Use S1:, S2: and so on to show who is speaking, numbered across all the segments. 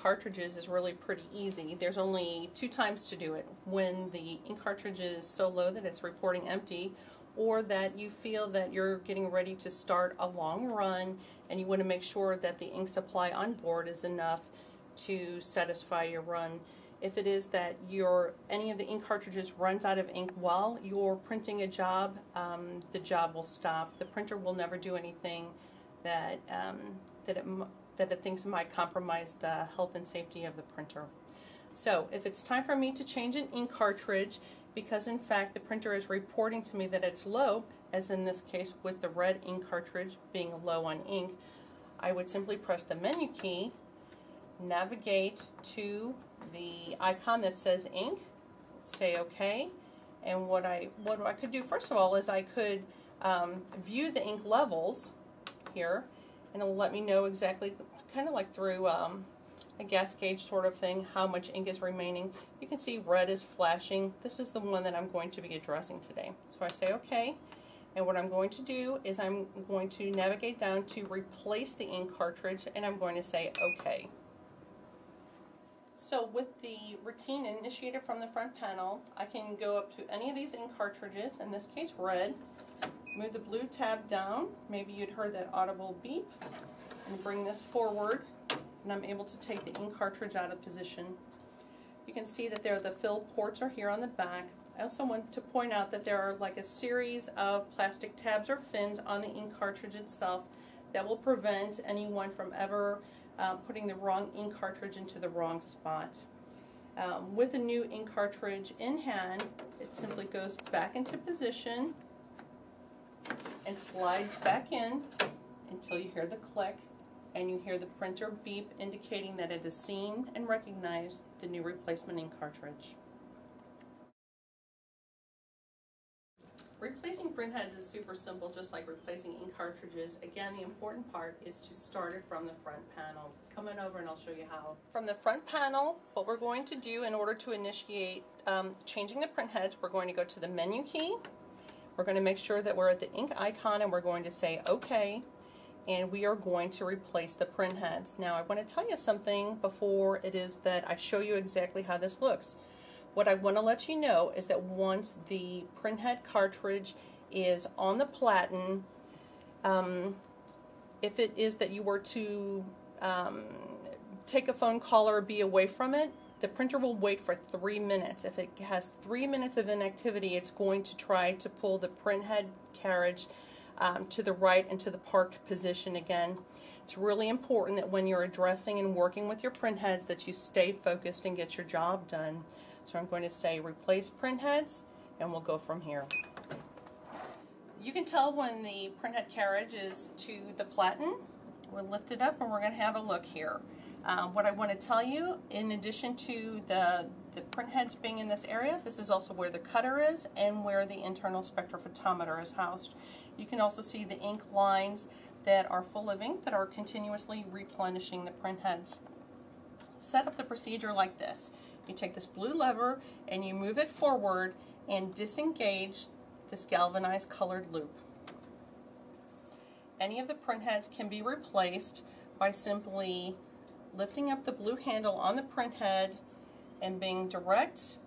S1: cartridges is really pretty easy. There's only 2 times to do it: when the ink cartridge is so low that it's reporting empty, or that you feel that you're getting ready to start a long run and you want to make sure that the ink supply on board is enough to satisfy your run. If it is that any of the ink cartridges runs out of ink while you're printing a job, the job will stop. The printer will never do anything that it thinks might compromise the health and safety of the printer. So if it's time for me to change an ink cartridge, because in fact the printer is reporting to me that it's low, as in this case with the red ink cartridge being low on ink, I would simply press the menu key, navigate to the icon that says ink, say OK, and what I could do first of all is I could view the ink levels here, and it will let me know exactly, kind of like through a gas gauge sort of thing, how much ink is remaining. You can see red is flashing. This is the one that I'm going to be addressing today. So I say OK, and what I'm going to do is I'm going to navigate down to replace the ink cartridge, and I'm going to say OK. So with the routine initiated from the front panel, I can go up to any of these ink cartridges, in this case red, move the blue tab down, maybe you'd heard that audible beep, and bring this forward, and I'm able to take the ink cartridge out of position. You can see that the fill ports are here on the back. I also want to point out that there are like a series of plastic tabs or fins on the ink cartridge itself that will prevent anyone from ever putting the wrong ink cartridge into the wrong spot. With a new ink cartridge in hand, it simply goes back into position and slides back in until you hear the click and you hear the printer beep indicating that it has seen and recognized the new replacement ink cartridge. Replacing printheads is super simple, just like replacing ink cartridges. Again, the important part is to start it from the front panel. Come on over and I'll show you how. From the front panel, what we're going to do in order to initiate changing the printheads, we're going to go to the menu key. We're going to make sure that we're at the ink icon and we're going to say OK, and we are going to replace the printheads. Now I want to tell you something before it is that I show you exactly how this looks. What I want to let you know is that once the printhead cartridge is on the platen, if it is that you were to take a phone call or be away from it, the printer will wait for 3 minutes. If it has 3 minutes of inactivity, it's going to try to pull the printhead carriage to the right into the parked position again. It's really important that when you're addressing and working with your printheads that you stay focused and get your job done. So I'm going to say replace printheads, and we'll go from here. You can tell when the printhead carriage is to the platen. We'll lift it up and we're going to have a look here. What I want to tell you, in addition to the printheads being in this area, this is also where the cutter is and where the internal spectrophotometer is housed. You can also see the ink lines that are full of ink that are continuously replenishing the printheads. Set up the procedure like this. You take this blue lever and you move it forward and disengage this galvanized colored loop. Any of the printheads can be replaced by simply lifting up the blue handle on the printhead and being direct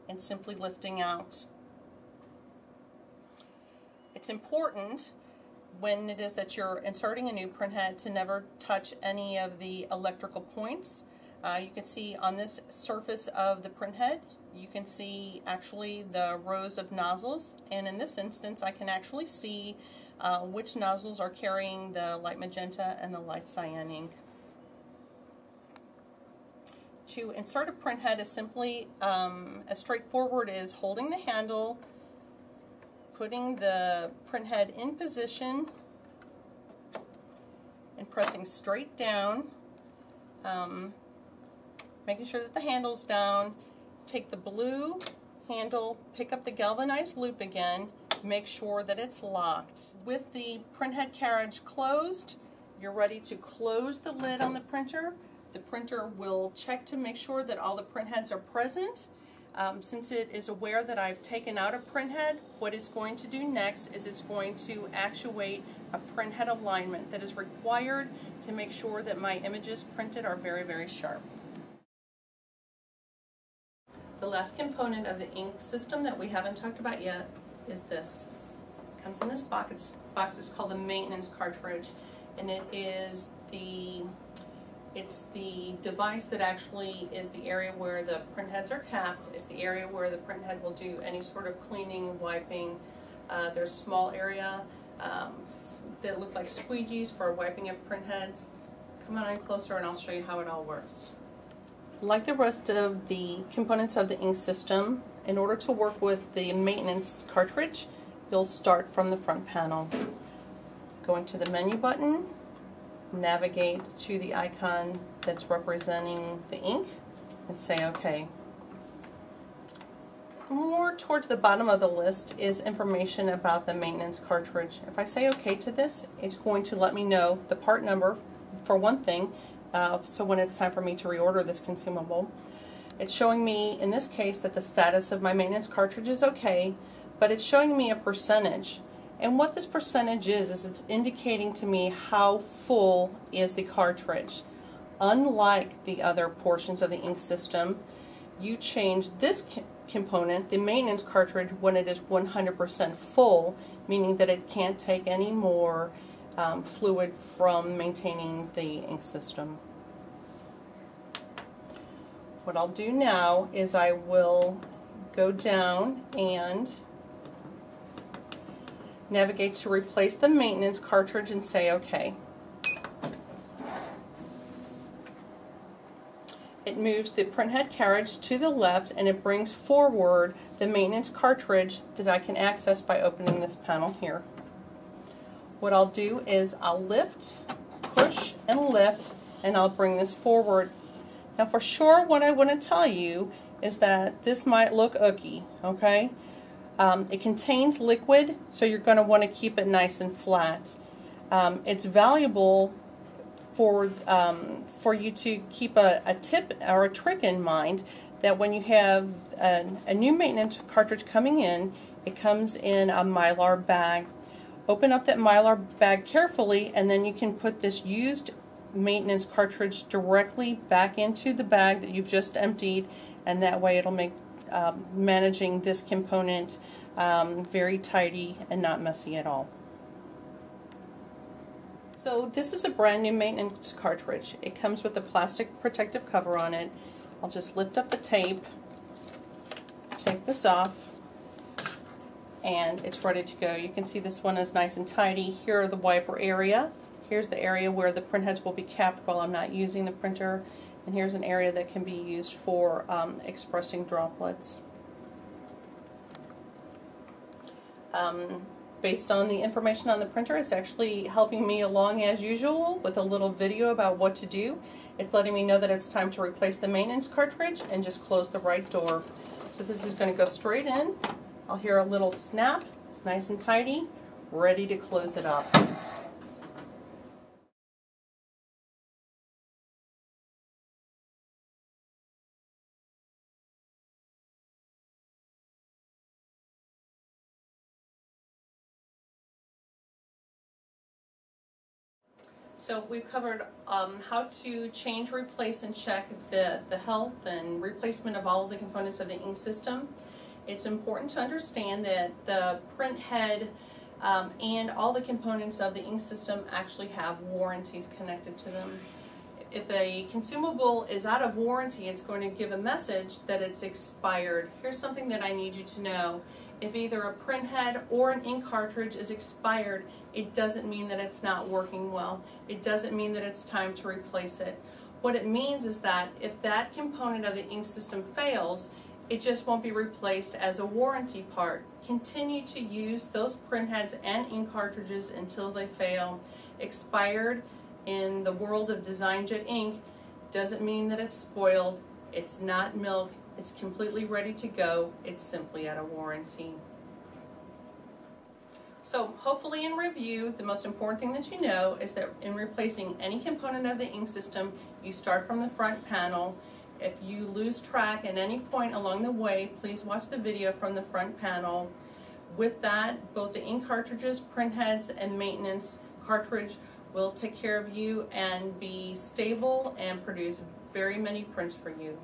S1: and simply lifting out. It's important when it is that you're inserting a new printhead to never touch any of the electrical points. You can see on this surface of the printhead, you can see actually the rows of nozzles, and in this instance I can actually see which nozzles are carrying the light magenta and the light cyan ink. To insert a printhead is simply as straightforward as holding the handle, putting the printhead in position, and pressing straight down, making sure that the handle's down. Take the blue handle, pick up the galvanized loop again, make sure that it's locked. With the printhead carriage closed, you're ready to close the lid on the printer. The printer will check to make sure that all the printheads are present. Since it is aware that I've taken out a printhead, what it's going to do next is it's going to actuate a printhead alignment that is required to make sure that my images printed are very, very sharp. The last component of the ink system that we haven't talked about yet is this. It comes in this box. It's called the maintenance cartridge, and it's the device that actually is the area where the printheads are capped. It's the area where the printhead will do any sort of cleaning, wiping. There's a small area that look like squeegees for wiping of printheads. Come on in closer and I'll show you how it all works. Like the rest of the components of the ink system, in order to work with the maintenance cartridge, you'll start from the front panel. Going to the menu button, navigate to the icon that's representing the ink and say OK. More towards the bottom of the list is information about the maintenance cartridge. If I say OK to this, it's going to let me know the part number for one thing, so when it's time for me to reorder this consumable. It's showing me, in this case, that the status of my maintenance cartridge is OK, but it's showing me a percentage. And what this percentage is it's indicating to me how full is the cartridge. Unlike the other portions of the ink system, you change this component, the maintenance cartridge, when it is 100% full, meaning that it can't take any more fluid from maintaining the ink system. What I'll do now is I will go down and navigate to replace the maintenance cartridge and say OK. It moves the printhead carriage to the left and it brings forward the maintenance cartridge that I can access by opening this panel here. What I'll do is I'll lift, push, and lift, and I'll bring this forward. Now for sure, what I want to tell you is that this might look ooky, okay? It contains liquid, so you're going to want to keep it nice and flat. It's valuable for you to keep a tip or a trick in mind, that when you have a new maintenance cartridge coming in, it comes in a Mylar bag. Open up that Mylar bag carefully, and then you can put this used maintenance cartridge directly back into the bag that you've just emptied, and that way it'll make managing this component very tidy and not messy at all. So this is a brand new maintenance cartridge. It comes with a plastic protective cover on it. I'll just lift up the tape, take this off, and it's ready to go. You can see this one is nice and tidy. Here are the wiper area. Here's the area where the printheads will be capped while I'm not using the printer. And here's an area that can be used for expressing droplets. Based on the information on the printer, it's actually helping me along as usual with a little video about what to do. It's letting me know that it's time to replace the maintenance cartridge and just close the right door. So this is going to go straight in. I'll hear a little snap. It's nice and tidy, ready to close it up. So we've covered how to change, replace, and check the health and replacement of all of the components of the ink system. It's important to understand that the print head and all the components of the ink system actually have warranties connected to them. If a consumable is out of warranty, it's going to give a message that it's expired. Here's something that I need you to know. If either a print head or an ink cartridge is expired, it doesn't mean that it's not working well. It doesn't mean that it's time to replace it. What it means is that if that component of the ink system fails, it just won't be replaced as a warranty part. Continue to use those print heads and ink cartridges until they fail. Expired in the world of Designjet ink doesn't mean that it's spoiled. It's not milk. It's completely ready to go. It's simply out of warranty. So hopefully in review, the most important thing that you know is that in replacing any component of the ink system, you start from the front panel. If you lose track at any point along the way, please watch the video from the front panel. With that, both the ink cartridges, print heads, and maintenance cartridge will take care of you and be stable and produce very many prints for you.